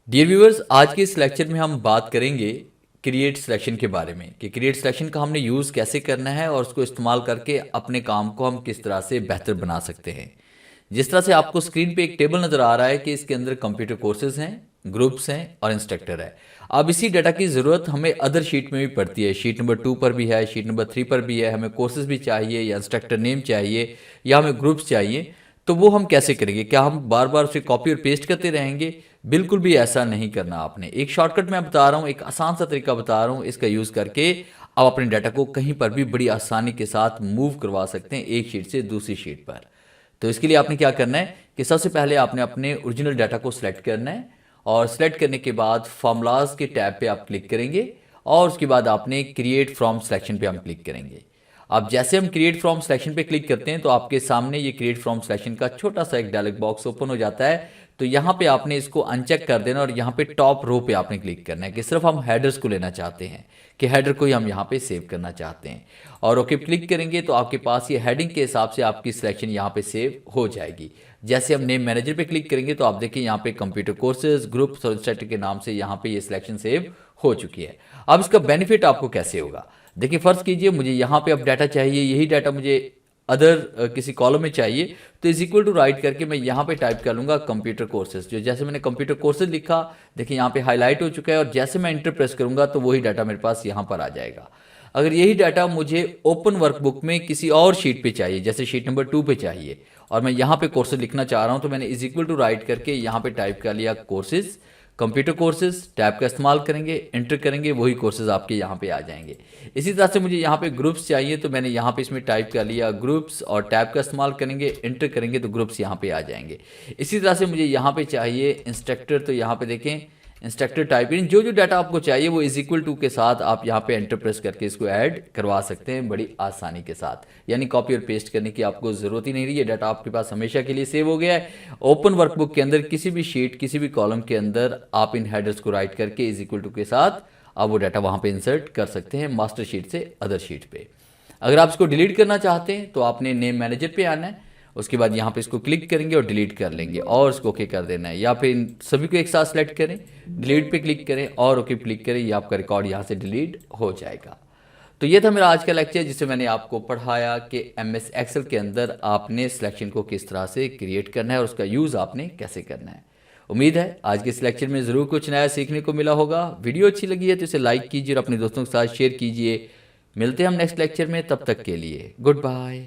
Dear viewers, आज के इस लेक्चर में हम बात करेंगे क्रिएट सिलेक्शन के बारे में कि क्रिएट सिलेक्शन का हमने यूज़ कैसे करना है और उसको इस्तेमाल करके अपने काम को हम किस तरह से बेहतर बना सकते हैं। जिस तरह से आपको स्क्रीन पे एक टेबल नज़र आ रहा है कि इसके अंदर कंप्यूटर कोर्सेज हैं, ग्रुप्स हैं और इंस्ट्रक्टर है। अब इसी डाटा की ज़रूरत हमें अदर शीट में भी पड़ती है। शीट नंबर 2 पर भी है, शीट नंबर 3 पर भी है। हमें कोर्सेज भी चाहिए या इंस्ट्रक्टर नेम चाहिए या हमें ग्रुप्स चाहिए। तो वो हम कैसे करेंगे? क्या हम बार बार उसे कॉपी और पेस्ट करते रहेंगे? बिल्कुल भी ऐसा नहीं करना आपने। एक शॉर्टकट मैं बता रहा हूँ, एक आसान सा तरीका बता रहा हूँ, इसका यूज़ करके आप अपने डाटा को कहीं पर भी बड़ी आसानी के साथ मूव करवा सकते हैं एक शीट से दूसरी शीट पर। तो इसके लिए आपने क्या करना है कि सबसे पहले आपने अपने ओरिजिनल डाटा को सिलेक्ट करना है और सिलेक्ट करने के बाद फार्मूलाज के टैब पे आप क्लिक करेंगे और उसके बाद आपने क्रिएट फ्रॉम सिलेक्शन पे हम क्लिक करेंगे। अब जैसे हम क्रिएट फ्रॉम सिलेक्शन पे क्लिक करते हैं तो आपके सामने ये क्रिएट फ्रॉम सिलेक्शन का छोटा सा एक डायलॉग बॉक्स ओपन हो जाता है। तो यहाँ पे आपने इसको अनचेक कर देना और यहाँ पे टॉप रो पे आपने क्लिक करना है कि सिर्फ हम हेडर्स को लेना चाहते हैं, कि हेडर को ही हम यहाँ पे सेव करना चाहते हैं। और ओके क्लिक करेंगे तो आपके पास ये हेडिंग के हिसाब से आपकी सिलेक्शन यहाँ पे सेव हो जाएगी। जैसे हम नेम मैनेजर पे क्लिक करेंगे तो आप देखिए यहाँ पे कंप्यूटर कोर्सेज, ग्रुप्स और इंस्ट्रक्टर के नाम से यहाँ पे ये सिलेक्शन सेव हो चुकी है। अब इसका बेनिफिट आपको कैसे होगा? देखिए, फर्ज कीजिए मुझे यहाँ पे अब डाटा चाहिए, यही डाटा मुझे अदर किसी कॉलम में चाहिए, तो इज इक्वल टू राइट करके मैं यहाँ पे टाइप कर लूँगा कंप्यूटर कोर्सेज। जो जैसे मैंने कंप्यूटर कोर्सेज लिखा, देखिए यहाँ पे हाईलाइट हो चुका है और जैसे मैं इंटर प्रेस करूँगा तो वही डाटा मेरे पास यहाँ पर आ जाएगा। अगर यही डाटा मुझे ओपन वर्कबुक में किसी और शीट पे चाहिए, जैसे शीट नंबर 2 पे चाहिए, और मैं यहाँ पे कोर्सेज लिखना चाह रहा हूँ, तो मैंने इज इक्वल टू राइट करके यहाँ पे टाइप कर लिया कोर्सेज, कंप्यूटर कोर्सेज, टैब का इस्तेमाल करेंगे, एंटर करेंगे, वही कोर्सेज आपके यहाँ पे आ जाएंगे। इसी तरह से मुझे यहाँ पे ग्रुप्स चाहिए तो मैंने यहाँ पे इसमें टाइप कर लिया ग्रुप्स और टैब का इस्तेमाल करेंगे, एंटर करेंगे तो ग्रुप्स यहाँ पे आ जाएंगे। इसी तरह से मुझे यहाँ पे चाहिए इंस्ट्रक्टर, तो यहाँ पे देखें इंस्ट्रक्टर टाइप इन, जो जो डाटा आपको चाहिए वो इज इक्वल टू के साथ आप यहाँ पे एंटर प्रेस करके इसको ऐड करवा सकते हैं बड़ी आसानी के साथ। यानी कॉपी और पेस्ट करने की आपको ज़रूरत ही नहीं रही है, डाटा आपके पास हमेशा के लिए सेव हो गया है। ओपन वर्कबुक के अंदर किसी भी शीट, किसी भी कॉलम के अंदर आप इन हेडर्स को राइट करके इज इक्वल टू के साथ आप वो डाटा वहाँ पे इंसर्ट कर सकते हैं मास्टर शीट से अदर शीट पे। अगर आप इसको डिलीट करना चाहते हैं तो आपने नेम मैनेजर पे आना है, उसके बाद यहाँ पे इसको क्लिक करेंगे और डिलीट कर लेंगे और इसको ओके कर देना है, या फिर इन सभी को एक साथ सेलेक्ट करें, डिलीट पे क्लिक करें और ओके क्लिक करें, ये आपका रिकॉर्ड यहाँ से डिलीट हो जाएगा। तो ये था मेरा आज का लेक्चर जिससे मैंने आपको पढ़ाया कि एमएस एक्सेल के अंदर आपने सिलेक्शन को किस तरह से क्रिएट करना है और उसका यूज़ आपने कैसे करना है। उम्मीद है आज के इस लेक्चर में ज़रूर कुछ नया सीखने को मिला होगा। वीडियो अच्छी लगी है तो इसे लाइक कीजिए और अपने दोस्तों के साथ शेयर कीजिए। मिलते हैं हम नेक्स्ट लेक्चर में, तब तक के लिए गुड बाय।